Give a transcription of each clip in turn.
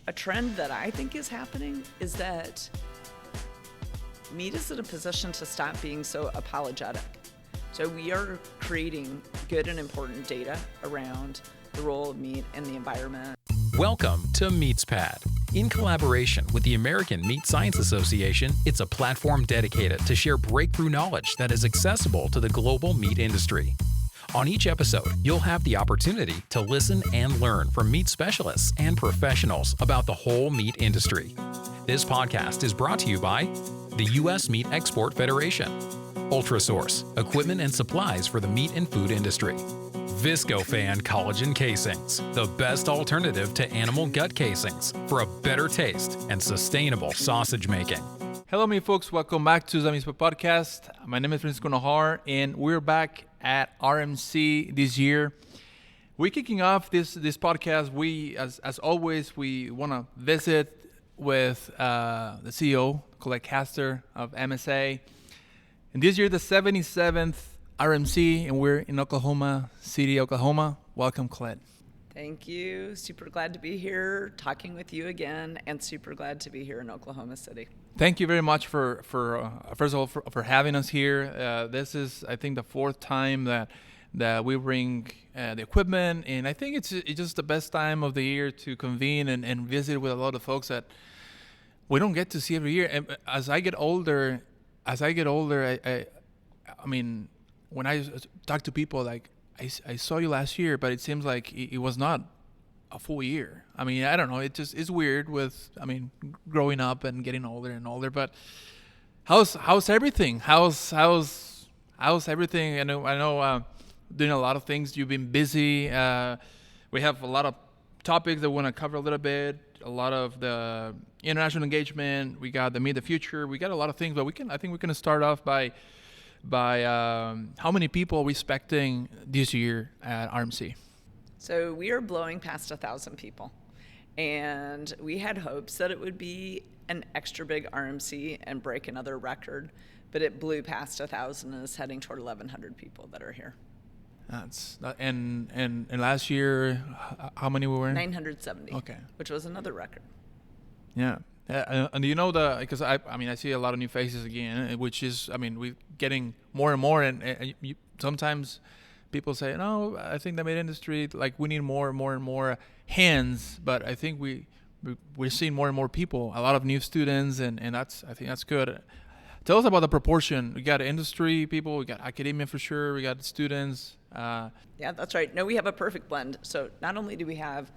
a trend that I think is happening is that meat is in a position to stop being so apologetic. So we are creating good and important data around the role of meat in the environment. Welcome to MeatsPad. In collaboration with the American Meat Science Association, it's a platform dedicated to share breakthrough knowledge that is accessible to the global meat industry. On each episode, you'll have the opportunity to listen and learn from meat specialists and professionals about the whole meat industry. This podcast is brought to you by the U.S. Meat Export Federation, Ultrasource, equipment and supplies for the meat and food industry, Viscofan collagen casings, the best alternative to animal gut casings for a better taste and sustainable sausage making. Hello, me folks. Welcome back to the MeatsPad podcast. My name is Francisco Najar, and we're back at RMC this year. We're kicking off this podcast. We, as always, we want to visit with the CEO, Collette Kaster of AMSA. And this year, the 77th RMC, and we're in Oklahoma City, Oklahoma. Welcome, Collette. Thank you. Super glad to be here talking with you again, and super glad to be here in Oklahoma City. Thank you very much for first of all for having us here. This is, I think, the fourth time that we bring the equipment, and I think it's just the best time of the year to convene and visit with a lot of folks that we don't get to see every year. And as I get older, I mean, when I talk to people, like I saw you last year, but it seems like it was not a full year. I mean, I don't know. It just is weird with, growing up and getting older and older. But how's everything? How's everything? I know. Doing a lot of things. You've been busy. We have a lot of topics that we want to cover a little bit. A lot of the international engagement. We got the Meet the Future. We got a lot of things, but I think we're going to start off by how many people are we expecting this year at RMC? So we are blowing past 1,000 people, and we had hopes that it would be an extra big RMC and break another record, but it blew past 1,000 and is heading toward 1,100 people that are here. And last year, how many we were in? 970. Okay, which was another record. Yeah. And you know because I see a lot of new faces again, which is, we're getting more and more, and sometimes people say, no, I think the meat industry, like, we need more and more hands, but I think we're seeing more and more people, a lot of new students, and I think that's good. Tell us about the proportion. We got industry people, we got academia for sure, we got students. Yeah, that's right. No, we have a perfect blend. So not only do we have,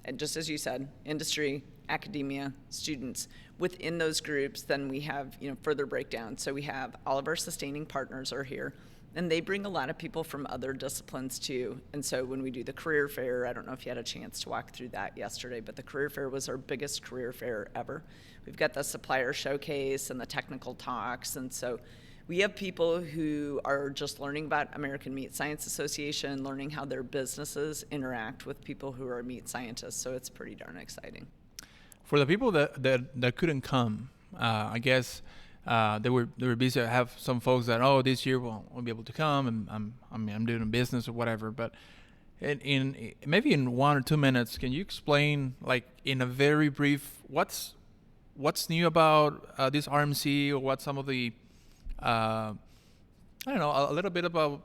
and just as you said, industry, academia, students. Within those groups, then we have further breakdown. So we have all of our sustaining partners are here, and they bring a lot of people from other disciplines too. And so when we do the career fair, I don't know if you had a chance to walk through that yesterday, but the career fair was our biggest career fair ever. We've got the supplier showcase and the technical talks, and so we have people who are just learning about American Meat Science Association, learning how their businesses interact with people who are meat scientists. So it's pretty darn exciting. For the people that couldn't come, I guess they were busy. I have some folks that this year won't be able to come, and I'm doing a business or whatever. But in maybe in 1 or 2 minutes, can you explain, like, in a very brief, what's new about this RMC, or what some of the I don't know, a little bit about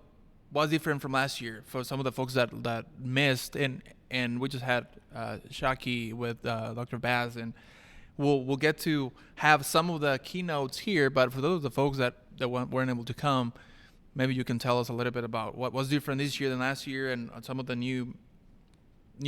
what's different from last year for some of the folks that missed, and we just had Shaki with Dr. Baz, and we'll get to have some of the keynotes here, but for those of the folks that weren't able to come, maybe you can tell us a little bit about what was different this year than last year, and some of the new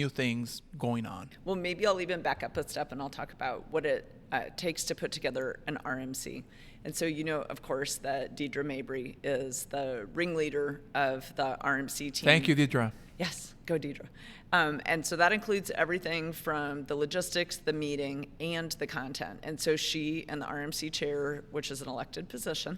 things going on. Well, maybe I'll even back up a step, and I'll talk about what it takes to put together an RMC. And so of course, that Deidre Mabry is the ringleader of the RMC team. Thank you, Deidre. Yes, go Deidre. And so that includes everything from the logistics, the meeting, and the content. And so she and the RMC chair, which is an elected position,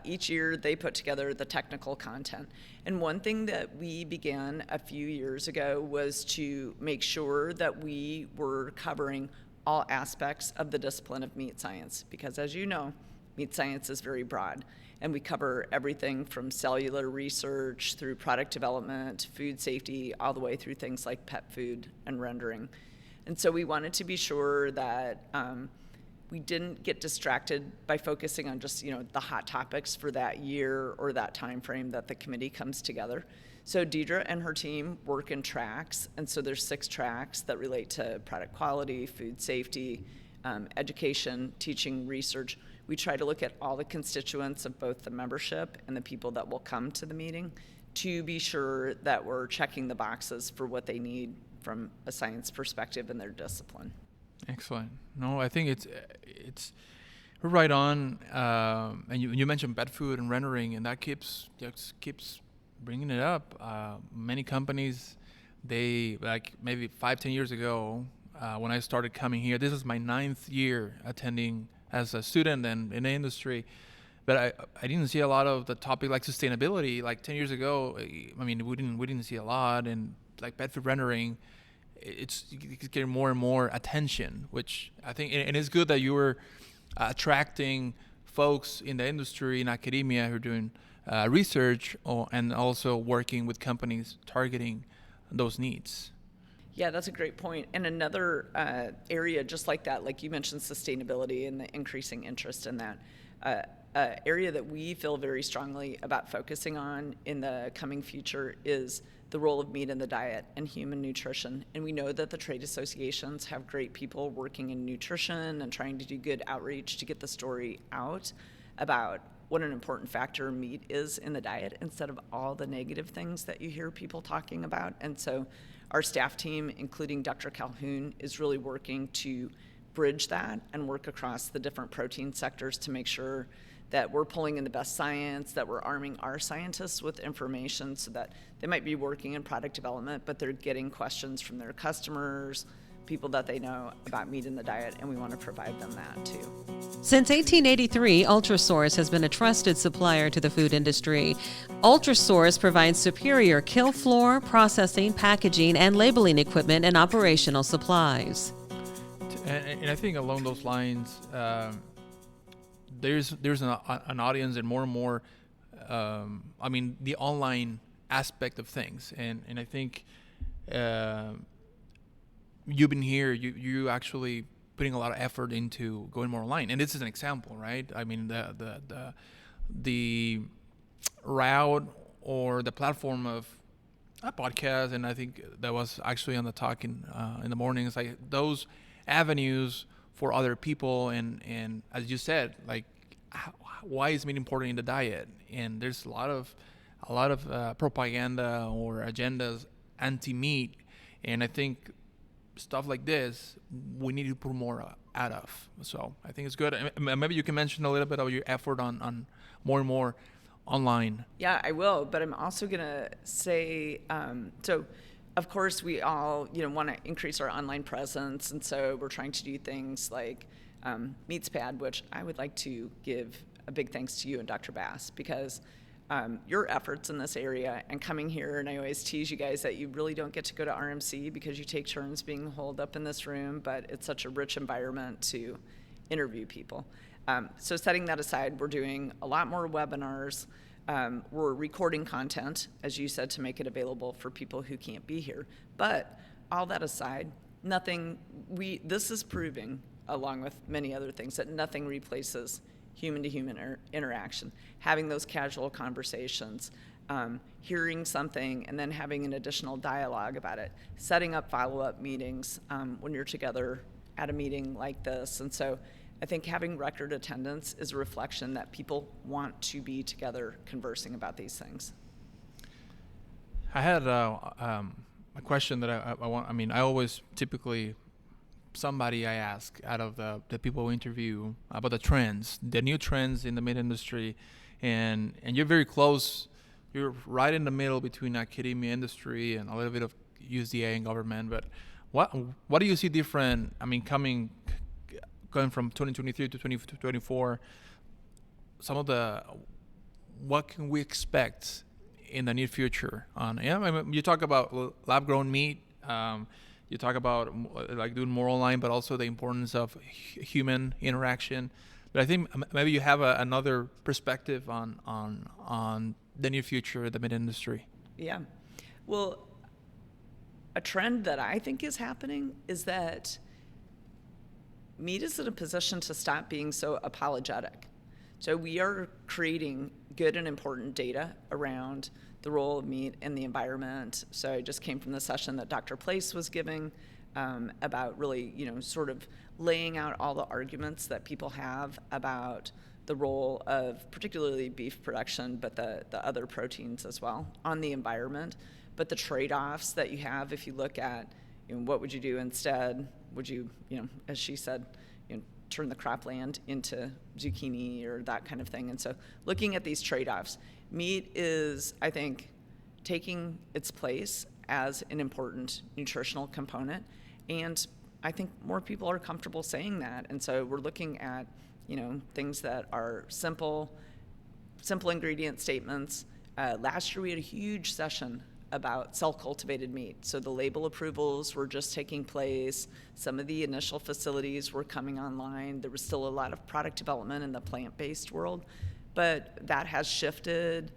each year they put together the technical content. And one thing that we began a few years ago was to make sure that we were covering all aspects of the discipline of meat science, because as you know, meat science is very broad, and we cover everything from cellular research through product development, food safety, all the way through things like pet food and rendering. And so we wanted to be sure that we didn't get distracted by focusing on just, the hot topics for that year or that time frame that the committee comes together. So Deidre and her team work in tracks, and so there's 6 tracks that relate to product quality, food safety, education, teaching, research. We try to look at all the constituents of both the membership and the people that will come to the meeting to be sure that we're checking the boxes for what they need from a science perspective in their discipline. Excellent. No, I think it's right on. And you mentioned pet food and rendering, and that keeps bringing it up. Many companies, they, like maybe 5-10 years ago, when I started coming here, this is my 9th year attending as a student and in the industry, but I didn't see a lot of the topic like sustainability. Like 10 years ago, I mean, we didn't see a lot, and like pet food rendering, it's getting more and more attention, which I think, and it's good that you were attracting folks in the industry, in academia, who are doing research and also working with companies targeting those needs. Yeah, that's a great point. And another area just like that, like you mentioned sustainability and the increasing interest in that, area that we feel very strongly about focusing on in the coming future is the role of meat in the diet and human nutrition. And we know that the trade associations have great people working in nutrition and trying to do good outreach to get the story out about what an important factor meat is in the diet instead of all the negative things that you hear people talking about. And so our staff team, including Dr. Calhoun, is really working to bridge that and work across the different protein sectors to make sure that we're pulling in the best science, that we're arming our scientists with information so that they might be working in product development, but they're getting questions from their customers, people that they know about meat in the diet, and we want to provide them that too. Since 1883, Ultrasource has been a trusted supplier to the food industry. Ultrasource provides superior kill floor, processing, packaging, and labeling equipment and operational supplies. And I think along those lines, there's an audience and more, I mean, the online aspect of things. And I think you've been here, you actually putting a lot of effort into going more online. And this is an example, right? I mean, the route or the platform of a podcast, and I think that was actually on the talk in the mornings, like those avenues for other people, and as you said, like why is meat important in the diet? And there's a lot of propaganda or agendas anti-meat, and I think stuff like this we need to put more out of. So I think it's good. Maybe you can mention a little bit of your effort on more and more online. Yeah, I will, but I'm also gonna say, so of course we all want to increase our online presence, and so we're trying to do things like MeatsPad, which I would like to give a big thanks to you and Dr. Bass, because your efforts in this area and coming here, and I always tease you guys that you really don't get to go to RMC because you take turns being holed up in this room, but it's such a rich environment to interview people. So setting that aside, we're doing a lot more webinars. We're recording content, as you said, to make it available for people who can't be here. But all that aside, this is proving, along with many other things, that nothing replaces human-to-human interaction. Having those casual conversations, hearing something, and then having an additional dialogue about it, setting up follow-up meetings when you're together at a meeting like this. And so I think having record attendance is a reflection that people want to be together conversing about these things. I had a question that I want. I mean, I always typically somebody I ask out of the people we interview about the trends, the new trends in the meat industry, and you're very close. You're right in the middle between academia, industry, and a little bit of USDA and government. But what do you see different? I mean, going from 2023 to 2024, what can we expect in the near future? I mean, you talk about lab-grown meat. You talk about like doing more online, but also the importance of human interaction. But I think maybe you have another perspective on the near future of the meat industry. Yeah. Well, a trend that I think is happening is that meat is in a position to stop being so apologetic. So we are creating good and important data around the role of meat in the environment. So I just came from the session that Dr. Place was giving about really, sort of laying out all the arguments that people have about the role of particularly beef production, but the other proteins as well on the environment. But the trade-offs that you have if you look at what would you do instead? Would you, as she said, turn the cropland into zucchini or that kind of thing? And so looking at these trade-offs, meat is, I think, taking its place as an important nutritional component. And I think more people are comfortable saying that. And so we're looking at, things that are simple ingredient statements. Last year we had a huge session about cell-cultivated meat. So the label approvals were just taking place. Some of the initial facilities were coming online. There was still a lot of product development in the plant-based world, but that has shifted.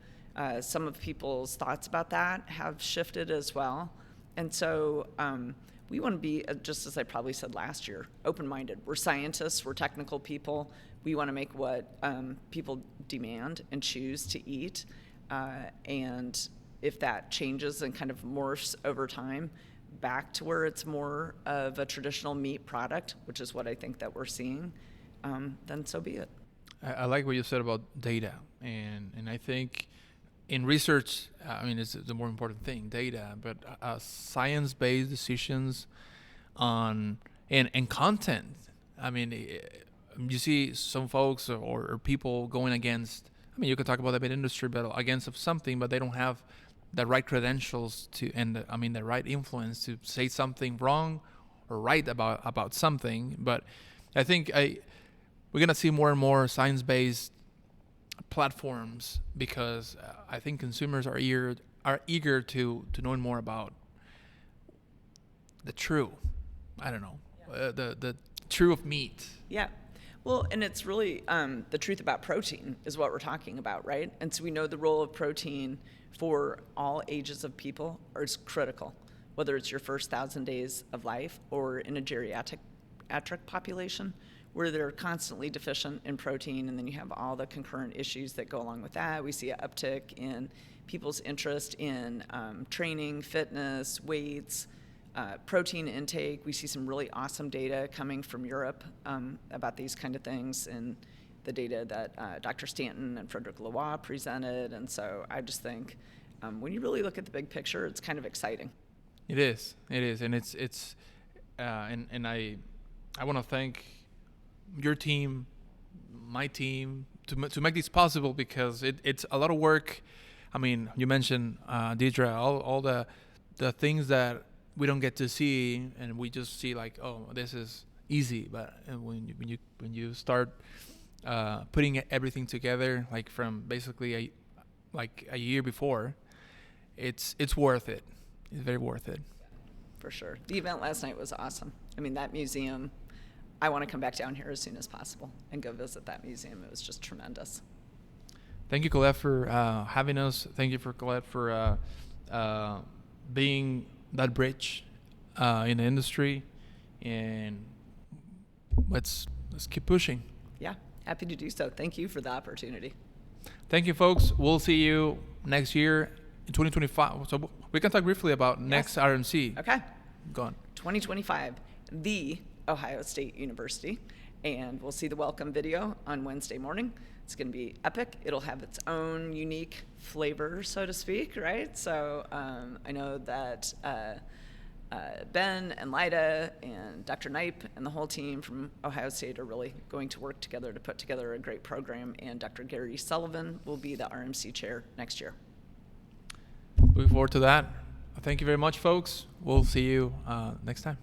Some of people's thoughts about that have shifted as well. And so we want to be, just as I probably said last year, open-minded. We're scientists, we're technical people. We want to make what people demand and choose to eat. And if that changes and kind of morphs over time back to where it's more of a traditional meat product, which is what I think that we're seeing, then so be it. I like what you said about data, and I think in research, it's the more important thing, data, but science-based decisions on and content. You see some folks or people going against. You could talk about the meat industry, but against of something, but they don't have the right credentials the right influence to say something wrong or right about something. But I think we're gonna see more and more science-based platforms because I think consumers are eager to knowing more about the true. The true of meat. Yeah. Well, and it's really the truth about protein is what we're talking about, right? And so we know the role of protein for all ages of people is critical, whether it's your first 1,000 days of life or in a geriatric population where they're constantly deficient in protein, and then you have all the concurrent issues that go along with that. We see an uptick in people's interest in training, fitness, weights, protein intake. We see some really awesome data coming from Europe about these kind of things, and the data that Dr. Stanton and Frederick Lavoie presented. And so I just think when you really look at the big picture, it's kind of exciting. It is, and it's and I want to thank your team, my team, to make this possible because it's a lot of work. You mentioned Deidre, all the things that we don't get to see, and we just see like, oh, this is easy. But when you start putting everything together, like from basically a year before, it's worth it. It's very worth it. For sure. The event last night was awesome. That museum, I want to come back down here as soon as possible and go visit that museum. It was just tremendous. Thank you, Collette, for having us. Thank you, Collette, for being that bridge in the industry, and let's keep pushing. Yeah, happy to do so. Thank you for the opportunity. Thank you, folks. We'll see you next year in 2025. So we can talk briefly about next RMC. Okay. Go on. 2025, the Ohio State University, and we'll see the welcome video on Wednesday morning. It's going to be epic. It'll have its own unique flavor, so to speak, right? So I know that Ben and Lyda and Dr. Knipe and the whole team from Ohio State are really going to work together to put together a great program, and Dr. Gary Sullivan will be the RMC chair next year. Looking forward to that. Thank you very much, folks. We'll see you next time.